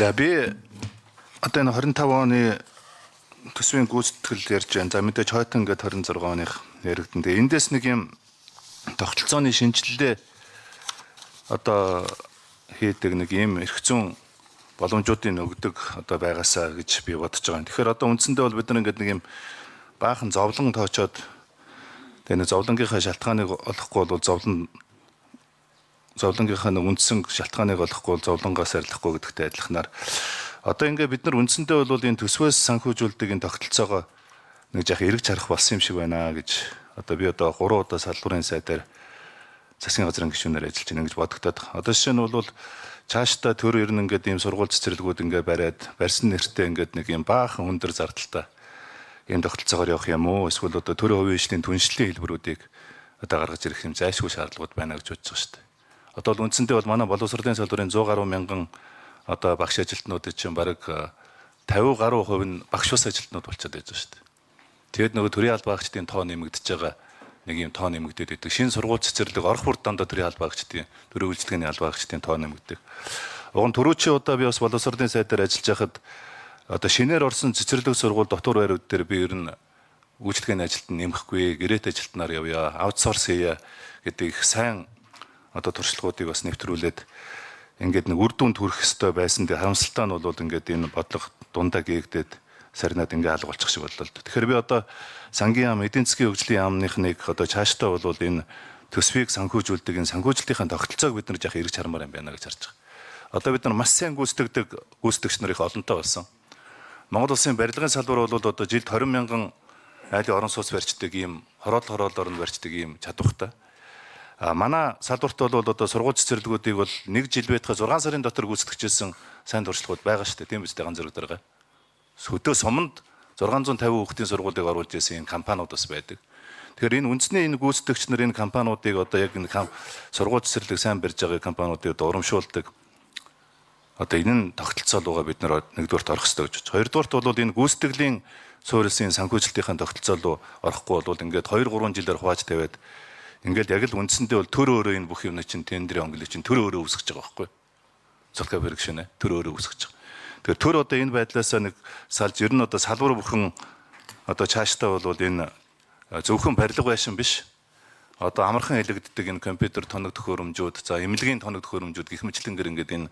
За би одоо энэ 25 оны төсвийн гүйцэтгэл ярьж байна. За мэдээж хойд ингээд 26 оных яригдан. Тэгээ эндээс нэг юм тогтолцооны шинжилгээ одоо хийдэг нэг юм эрх зүйн боломжуудыг өгдөг одоо байгаасаа гэж би бодож байгаа. Тэгэхээр одоо үндсэндээ бол бид нар ингээд нэг юм баахан зовлон тоочоод тэгээ нэг зовлонгийнхаа шалтгааныг олохгүй бол зовлонгийнхаа нэг үндсэн шалтгааныг олохгүй бол зовлонгоос арилахгүй гэдэгтэй адилханаар одоо ингээд бид нар үндсэндээ бол энэ төсвөөс санхүүжүүлдэг энэ тогтолцоогоо нэг жах эргэж харах болсон юм шиг байна гэж одоо би одоо 3 удаа салбарын сайдаар засгийн газрын гишүүнээр ажиллаж байна гэж бодогдоод. Одоо жишээ нь бол цаашдаа төр ер нь ингээд ийм сургууль цэцэрлэгүүд ингээд бариад барьсан нэртэй ингээд нэг юм баахан өндөр зардалтай ийм тогтолцоогоор явах юм уу? Эсвэл одоо төрийн хувийн хөгжлийн түншлэлийн хэлбэрүүдийг одоо гаргаж ирэх юм зайлшгүй шаардлагууд байна гэж бодож байгаа шүү дээ. Одоо бол үндсэндээ бол манай боловсролын салбарын 100 гаруй мянган одоо багш ажилтнуудад чинь бараг 50 гаруй хувь нь багш ус ажилтнууд болчиход байж байгаа шүү дээ. Тэгэд нөгөө төрийн албаагчдын тоо нэмэгдэж байгаа нэг юм тоо нэмэгдээд байдаг. Шинэ сургууль цэцэрлэг орох бүр дандаа төрийн албаагчдын төрийн үйлчлэгээний албаагчдын тоо нэмэгддэг. Уг нь түрүүчийн удаа би бас боловсролын сайдаар ажиллаж байхад одоо шинээр орсон цэцэрлэг сургууль дотор байрууд дээр би ер нь үйлчлэгээний ажилтан нэмэхгүй гэрээт ажилтнаар явъя, аутсорс хийя гэдэг их сайн одоо туршлагуудыг бас нэвтрүүлээд ингээд нэг үр дүнд хүрэх ёстой байсан. Тэгээ харамсалтай нь бол ингээд энэ бодлого дундаа гээгдээд сарнаад ингээд алга болчих шиг боллоо. Тэгэхээр би одоо сангийн яам, эдийн засгийн хөгжлийн яамных нэг одоо цаашдаа бол энэ төсвийг санхүүжүүлдэг энэ санхүүжилтийн тогтолцоог бид нар жах эргэж хармаар юм байна гэж харж байгаа. Одоо бид нар маш сайн гүйцэтгэгч нар их олонтой болсон. Монгол улсын барилгын салбар бол одоо жилд 20 мянган айлын орон сууц барьждаг ийм хороолоор нь барьждаг ийм чадвартай. Манай салбарт бол одоо сургууль цэцэрлэгүүдийг бол нэг жил байтугай 6 сарын дотор гүйцэтгэжсэн сайн туршлагууд байгаа шүү дээ. Тийм биз дээ ганц зэрэг дарга. Хөдөө суманд 650 хүүхдийн сургуулийг оруулж ирсэн энэ компаниуд бас байдаг. Тэгэхээр энэ үндэсний энэ гүйцэтгэгч нар энэ компаниудыг одоо яг энэ сургууль цэцэрлэг сайн барьж байгаа компаниудыг урамшуулдаг. Одоо энэ нь тогтолцоо руугаа бид нар нэгдүгээрт орох хэрэгтэй гэж байна. Хоёрдугаарт бол энэ гүйцэтгэлийн суурилсан санхүүжилтийн тогтолцоо руу орохгүй бол ингээд 2-3 жилээр хувааж тавиад ингээд яг л үндсэндээ бол төр өөрөө энэ бүх юм чинь тендерийн онглыг чинь төр өөрөө үүсгэж байгаа байхгүй. Цолка бэргшэнэ төр өөрөө үүсгэж байгаа. Тэгэхээр төр одоо энэ байдлаасаа нэг салж ер нь одоо салбар бүхэн одоо цаашдаа бол энэ зөвхөн барилга байшин биш. Одоо амархан хэлэгддэг энэ компьютер тоног төхөөрөмжүүд, за эмнэлгийн тоног төхөөрөмжүүд гэх мэтлэнгээр ингээд энэ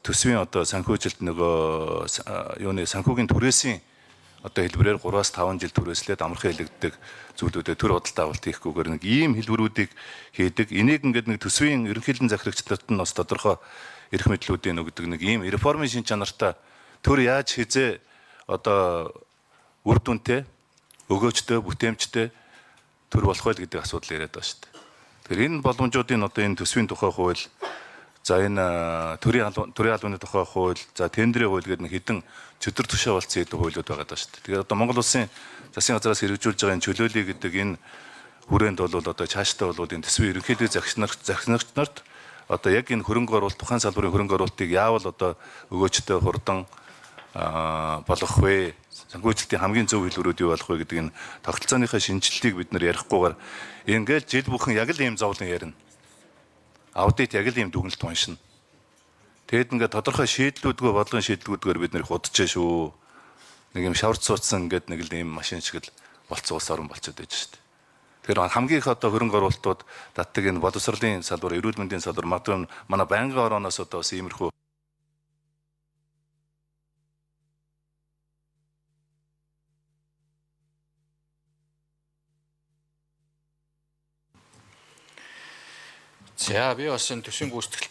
төсвийн одоо санхүүжилт нөгөө юуны санхүүгийн түрээсийн одоо хэлбэрээр 3-5 жил түрээслээд амархан хэлэгддэг зүйлүүдэд төр худалдаа авалт хийхгүйгээр нэг ийм хэлбэрүүдийг хийдэг. Энийг ингээд нэг төсвийн ерөнхийлөн захирагчдад нь бас тодорхой эрх мэдлүүдийг өгдөг нэг ийм реформын шин чанартай төр яаж хизээ одоо үр дүнтэй, өгөөжтэй, бүтээмжтэй төр болох вэ гэдэг асуудал яриад байгаа шүү дээ. Тэгэхээр энэ боломжуудын одоо энэ төсвийн тухай хууль, за энэ төрийн албаны тухай хууль, за тендерийн хууль гэдэг нэг хэдэн чөтгөр тушаа болцсон хэдэн хуулиуд байгаа даа шүү дээ. Тэгээд одоо Монгол улсын засгийн газраас хэрэгжүүлж байгаа энэ чөлөөлөе гэдэг энэ хүрээнд бол одоо цаашдаа бол энэ төсвийн ерөнхийлөгч захирагч нарт одоо яг энэ хөрөнгө оруулалт, тухайн салбарын хөрөнгө оруулалтыг яавал одоо өгөөжтэй хурдан болгох вэ? Санхүүжилтийн хамгийн зөв хэлбэрүүд юу болох вэ гэдэг энэ тогтолцооныхаа шинжилгээг бид нар ярихгүйгээр ингээл жил бүхэн яг л ийм зовлон ярина. Аудит яг л ийм дүгнэлт уншина. Тэгэд ингээд тодорхой шийдлүүдгүй бодлогын шийдлүүдгээр бид нэр удажээ шүү. Нэг юм шаварц суудсан ингээд нэг л ийм машин шиг л болцсон улс орн болчиход байж шүү дээ. Тэгэхээр хамгийн их одоо хөрөнгө оруулалтууд татдаг энэ боловсролын салбар, эрүүл мэндийн салбар, магадгүй манай байнгын орооноос одоо бас иймэрхүү За би бас энэ төсвийн гүйцэтгэл